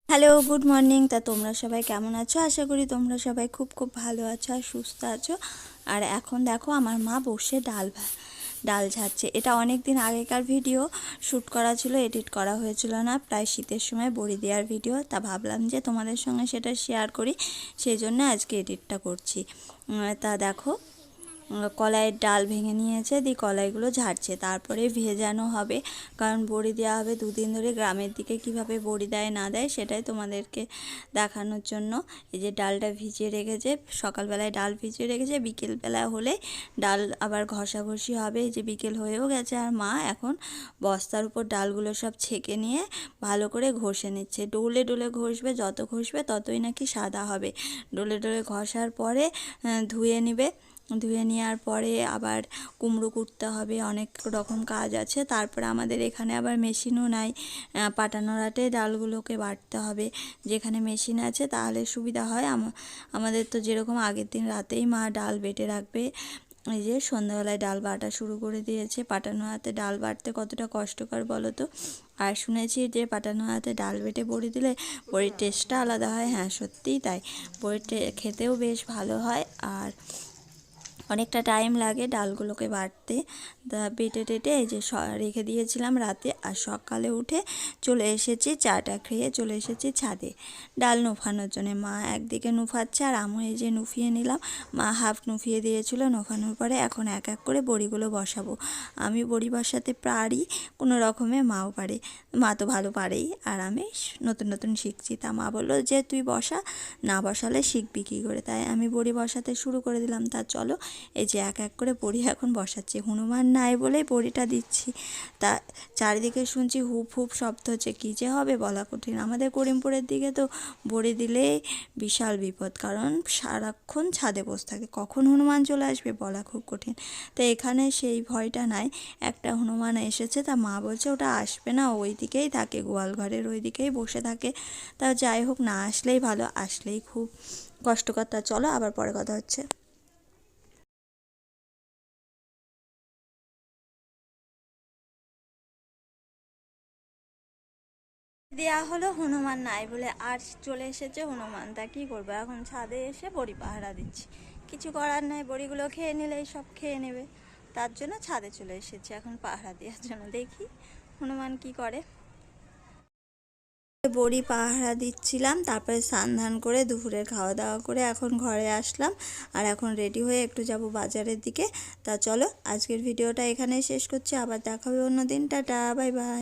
Hello, good morning. তা তোমরা সবাই কেমন আছো? আশা করি তোমরা সবাই খুব খুব ভালো আছো আর সুস্থ আছো। আর এখন দেখো আমার মা বসে ডাল ঝাড়ছে। এটা অনেক দিন আগেকার ভিডিও, শ্যুট করা ছিল, এডিট করা হয়েছিল না, প্রায় শীতের সময় বড়ি দেওয়ার ভিডিও। তা ভাবলাম যে তোমাদের সঙ্গে সেটা শেয়ার করি, সেই জন্য আজকে এডিটটা করছি। তা দেখো কলাইয়ের ডাল ভেঙে নিয়েছে, দিয়ে কলাইগুলো ঝাড়ছে, তারপরে ভেজানো হবে, কারণ বড়ি দেওয়া হবে দুদিন ধরে। গ্রামের দিকে কিভাবে বড়ি দেয় না দেয় সেটাই তোমাদেরকে দেখানোর জন্য এই যে ডালটা ভিজিয়ে রেখেছে। সকালবেলায় ডাল ভিজিয়ে রেখেছে, বিকেলবেলা হলে ডাল আবার ঘষাঘষি হবে। এই যে বিকেল হয়েও গেছে, আর মা এখন বস্তার উপর ডালগুলো সব ছেঁকে নিয়ে ভালো করে ঘষে নিচ্ছে। ডোলে ডোলে ঘষবে, যত ঘষবে ততই নাকি সাদা হবে। ডোলে ডোলে ঘষার পরে ধুয়ে নেবে। ধুয়ে নেওয়ার পরে আবার কুমড়ো কুটতে হবে, অনেক রকম কাজ আছে। তারপরে আমাদের এখানে আবার মেশিনও নাই, পাটানো রাটে ডালগুলোকে বাটতে হবে। যেখানে মেশিন আছে তাহলে সুবিধা হয়। আমাদের তো যেরকম আগের দিন রাতেই মা ডাল বেটে রাখবে। এই যে সন্ধ্যাবেলায় ডাল বাটা শুরু করে দিয়েছে। পাটানো হাতে ডাল বাটতে কতটা কষ্টকর বলো তো। আর শুনেছি যে পাটানো হাতে ডাল বেটে বড়ি দিলে বড়ির টেস্টটা আলাদা হয়। হ্যাঁ, সত্যিই তাই। বড়িটা খেতেও বেশ ভালো হয়, আর অনেকটা টাইম লাগে ডালগুলোকে বাটতে। তা বেটে টেটে এই যে রেখে দিয়েছিলাম রাতে, আর সকালে উঠে চলে এসেছি, চাটা খেয়ে চলে এসেছি ছাদে ডাল নুফানোর জন্য। মা একদিকে নুফাচ্ছে আর আমি এই যে নুফিয়ে নিলাম। মা হাফ নুফিয়ে দিয়েছিল, নুফানোর পরে এখন এক এক করে বড়িগুলো বসাবো। আমি বড়ি বসাতে পারি কোনো রকমে, মাও পারে। মা তো ভালো পারেই, আর আমি নতুন নতুন শিখছি। তা মা বললো যে তুই বসা, না বসালে শিখবি কী করে। তাই আমি বড়ি বসাতে শুরু করে দিলাম। তা চলো এই যে এক এক করে বড়ি এখন বসাচ্ছি। হনুমান নাই বলেই বড়িটা দিচ্ছি। তা চারিদিকে শুনছি হুপ হুপ শব্দ হচ্ছে, কী যে হবে বলা কঠিন। আমাদের করিমপুরের দিকে তো বড়ি দিলেই বিশাল বিপদ, কারণ সারাক্ষণ ছাদে বসে থাকে, কখন হনুমান চলে আসবে বলা খুব কঠিন। তো এখানে সেই ভয়টা নাই। একটা হনুমান এসেছে, তা মা বলছে ওটা আসবে না, ওই দিকেই থাকে, গোয়াল ঘরের ওই দিকেই বসে থাকে। তা যাই হোক, না আসলেই ভালো, আসলেই খুব কষ্টকর। তা চলো আবার পরে কথা হচ্ছে। দেয়া হলো, হনুমান নাই বলে আর চলে এসেছে হনুমান। তা কী করবো, এখন ছাদে এসে বড়ি পাহারা দিচ্ছি। কিছু করার নাই, বড়িগুলো খেয়ে নিলেই সব খেয়ে নেবে, তার জন্য ছাদে চলে এসেছি এখন পাহারা দেওয়ার জন্য। দেখি হনুমান কি করে। বড়ি পাহারা দিচ্ছিলাম, তারপরে স্নান ধান করে দুপুরের খাওয়া দাওয়া করে এখন ঘরে আসলাম। আর এখন রেডি হয়ে একটু যাব বাজারের দিকে। তা চলো আজকের ভিডিওটা এখানেই শেষ করছি, আবার দেখা হবে অন্য দিন। Tata, bye bye.